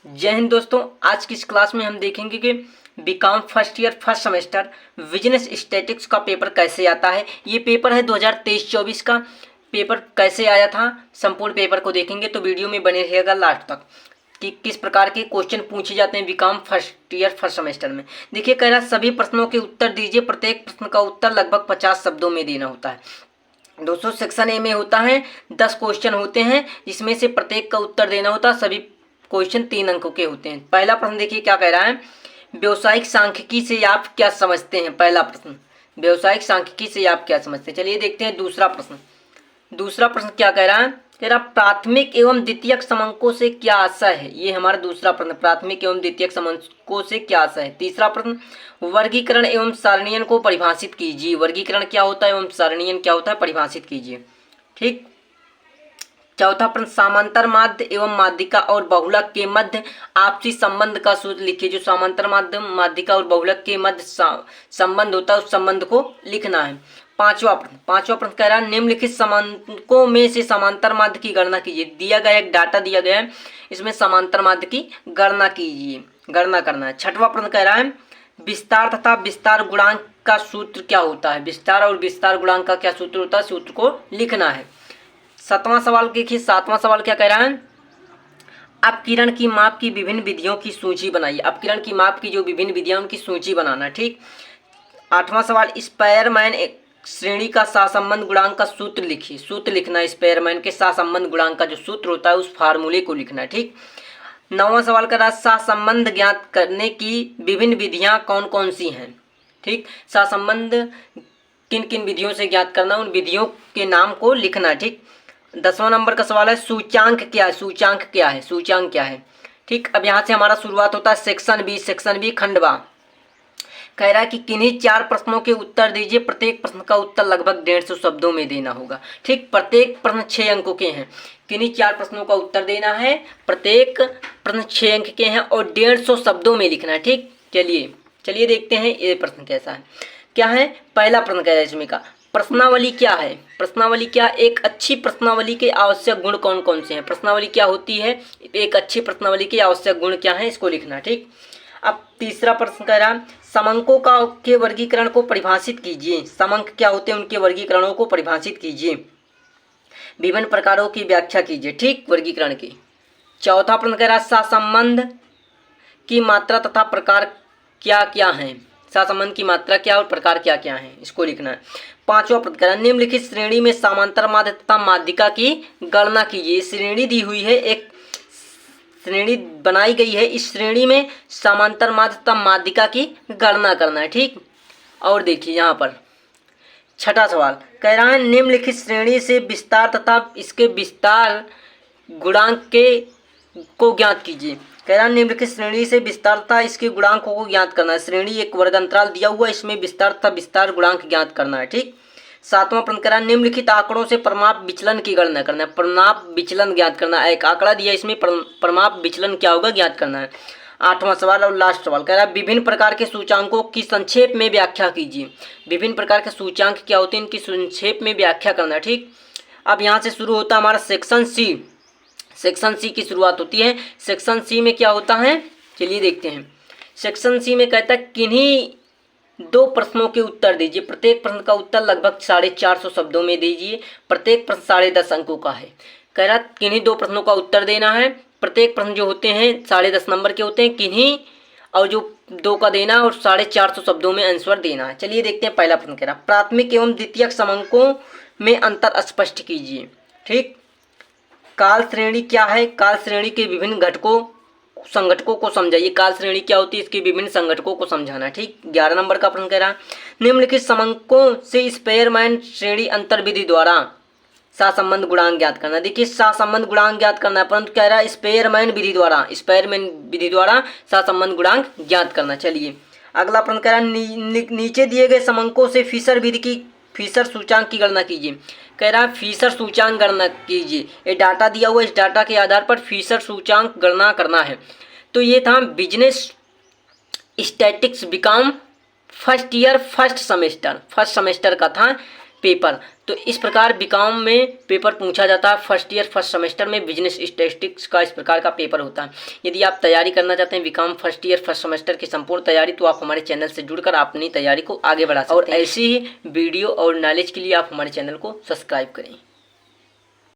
जय हिंद दोस्तों। आज की इस क्लास में हम देखेंगे कि BCom first year first semester business statics का पेपर कैसे आता है। ये पेपर है 2023-24 का। पेपर कैसे आया था, संपूर्ण पेपर को देखेंगे तो वीडियो में बने रहिएगा लास्ट तक कि किस प्रकार के क्वेश्चन पूछे जाते हैं BCom first year first semester में। देखिए, कह रहा सभी प्रश्नों के उत्तर दीजिए। प्रत्येक प्रश्न का उत्तर लगभग 50 शब्दों में देना होता है। दोस्तों, सेक्शन ए में होता है 10 क्वेश्चन होते हैं, जिसमें से प्रत्येक का उत्तर देना होता है। सभी क्वेश्चन 3 अंकों के होते हैं। पहला प्रश्न देखिए क्या कह रहा है, व्यावसायिक सांख्यिकी से आप क्या समझते हैं। पहला प्रश्न, व्यावसायिक सांख्यिकी से आप क्या समझते हैं। चलिए देखते हैं दूसरा प्रश्न। दूसरा प्रश्न क्या कह रहा है, कह रहा प्राथमिक एवं द्वितीयक समंकों से क्या आशय है। ये हमारा दूसरा प्रश्न, प्राथमिक एवं द्वितीयक समंकों से क्या आशय है। तीसरा प्रश्न, वर्गीकरण एवं सारणीयन को परिभाषित कीजिए। वर्गीकरण क्या होता है एवं सारणीयन क्या होता है, परिभाषित कीजिए। ठीक। चौथा प्रश्न, समांतर माध्य एवं माध्यिका और बहुलक के मध्य आपसी संबंध का सूत्र लिखिए। जो समांतर माध्य, माध्यिका और बहुलक के मध्य संबंध होता है, उस संबंध को लिखना है। पांचवा प्रश्न कह रहा है निम्नलिखित समांकों में से समांतर माध्य की गणना कीजिए। दिया गया एक डाटा दिया गया है, इसमें समांतर माध्य की गणना कीजिए, गणना करना है। छठवां प्रश्न कह रहा है विस्तार तथा विस्तार गुणांक का सूत्र क्या होता है। विस्तार और विस्तार गुणांक का क्या सूत्र होता है, सूत्र को लिखना है। सातवां सवाल देखिए, सातवां सवाल क्या कह रहा है, अपकिरण की माप की विभिन्न विधियों की सूची बनाइए। अपकिरण की माप की जो विभिन्न विधियां उनकी सूची बनाना। ठीक। आठवां सवाल, स्पायरमैन श्रेणी का सहसंबंध गुणांक का सूत्र लिखिए। सूत्र लिखना है, स्पायरमैन के सहसंबंध गुणांक का जो सूत्र होता है उस फार्मूले को लिखना है। ठीक। नौवां सवाल का सहसंबंध ज्ञात करने की विभिन्न विधियां कौन कौन सी हैं। ठीक। सहसंबंध किन किन विधियों से ज्ञात करना, उन विधियों के नाम को लिखना। ठीक। 10वां नंबर का सवाल है सूचांक क्या है। सूचांक क्या है, सूचांक क्या है। ठीक। अब यहाँ से हमारा शुरुआत होता है सेक्शन बी। सेक्शन बी खंडवा कह रहा है कि किन्हीं 4 प्रश्नों के उत्तर दीजिए। प्रत्येक प्रश्न का उत्तर लगभग 150 शब्दों में देना होगा। ठीक। प्रत्येक प्रश्न 6 अंकों के हैं। किन्हीं 4 प्रश्नों का उत्तर देना है। प्रत्येक प्रश्न 6 अंक के हैं और 150 शब्दों में लिखना है। ठीक। चलिए देखते हैं ये प्रश्न कैसा है। क्या है, पहला प्रश्न कह रहा है इसमें का प्रश्नावली क्या है। प्रश्नावली क्या, एक अच्छी प्रश्नावली के आवश्यक गुण कौन कौन से हैं। प्रश्नावली क्या होती है, एक अच्छी प्रश्नावली के आवश्यक गुण क्या है, इसको लिखना। ठीक। अब तीसरा प्रश्न कह रहा है समंकों का के वर्गीकरण को परिभाषित कीजिए। समंक क्या होते हैं, उनके वर्गीकरणों को परिभाषित कीजिए। विभिन्न प्रकारों की व्याख्या कीजिए। ठीक, वर्गीकरण की। चौथा प्रश्न कह रहा है सहसंबंध की मात्रा तथा प्रकार क्या क्या है। सहसंबंध की मात्रा क्या और प्रकार क्या क्या है, इसको लिखना है। पांचवा प्रश्न कह रहा है निम्नलिखित श्रेणी में समांतर माध्य तथा माध्यिका की गणना कीजिए। श्रेणी दी हुई है, एक श्रेणी बनाई गई है, इस श्रेणी में समांतर माध्य तथा माध्यिका की गणना करना है। ठीक। और देखिए यहाँ पर छठा सवाल कह रहा है निम्नलिखित श्रेणी से विस्तार तथा इसके विस्तार गुणांक के को ज्ञात कीजिए। कह रहा है निम्नलिखित श्रेणी से विस्तार तथा इसके गुणांकों को ज्ञात करना है। श्रेणी एक वर्ग अंतराल दिया हुआ है, इसमें विस्तार तथा विस्तार गुणांक ज्ञात करना है। ठीक। सातवां प्रश्न कह रहा है निम्नलिखित आंकड़ों से परिमाप विचलन की गणना करना है। परिमाप विचलन ज्ञात करना है। एक आंकड़ा दिया, इसमें परिमाप विचलन क्या होगा, ज्ञात करना है। आठवां सवाल और लास्ट सवाल कह रहा है विभिन्न प्रकार के सूचांकों की संक्षेप में व्याख्या कीजिए। विभिन्न प्रकार के सूचांक क्या होते हैं, इनकी संक्षेप में व्याख्या करना है। ठीक। अब यहाँ से शुरू होता है हमारा सेक्शन सी। सेक्शन सी की शुरुआत होती है। सेक्शन सी में क्या होता है, चलिए देखते हैं। सेक्शन सी में कहता है किन्हीं 2 प्रश्नों के उत्तर दीजिए। प्रत्येक प्रश्न का उत्तर लगभग 450 शब्दों में दीजिए। प्रत्येक प्रश्न 10.5 अंकों का है। कह रहा किन्हीं 2 प्रश्नों का उत्तर देना है। प्रत्येक प्रश्न जो होते हैं 10.5 नंबर के होते हैं। किन्हीं और जो 2 का देना और 450 शब्दों में आंसर देना है। चलिए देखते हैं। पहला प्रश्न कह रहा प्राथमिक एवं द्वितीयक समंकों में अंतर स्पष्ट कीजिए। ठीक। काल श्रेणी क्या है, काल श्रेणी के विभिन्न घटकों संघटकों को समझाइए। काल श्रेणी क्या होती है, इसके विभिन्न संघटकों को समझाना। ठीक। 11 नंबर का प्रश्न कह रहा है निम्नलिखित समंकों से स्पायरमैन श्रेणी अंतर विधि द्वारा सहसंबंध गुणांक ज्ञात करना। देखिए, सहसंबंध गुणांक ज्ञात करना है, परंतु कह रहा है स्पायरमैन विधि द्वारा सहसंबंध गुणांक ज्ञात करना। चलिए अगला प्रश्न कह रहा है नीचे दिए गए समंकों से फिशर सूचांक की गणना कीजिए। कह रहा है फिशर सूचांक गणना कीजिए। ये डाटा दिया हुआ है, इस डाटा के आधार पर फिशर सूचांक गणना करना है। तो ये था business statics BCom first year first semester का था पेपर। तो इस प्रकार बीकॉम में पेपर पूछा जाता है फर्स्ट ईयर फर्स्ट सेमेस्टर में, बिजनेस स्टैटिस्टिक्स का इस प्रकार का पेपर होता है। यदि आप तैयारी करना चाहते हैं BCom first year first semester की संपूर्ण तैयारी, तो आप हमारे चैनल से जुड़कर अपनी तैयारी को आगे बढ़ा सकते हैं। और ऐसी ही वीडियो और नॉलेज के लिए आप हमारे चैनल को सब्सक्राइब करें।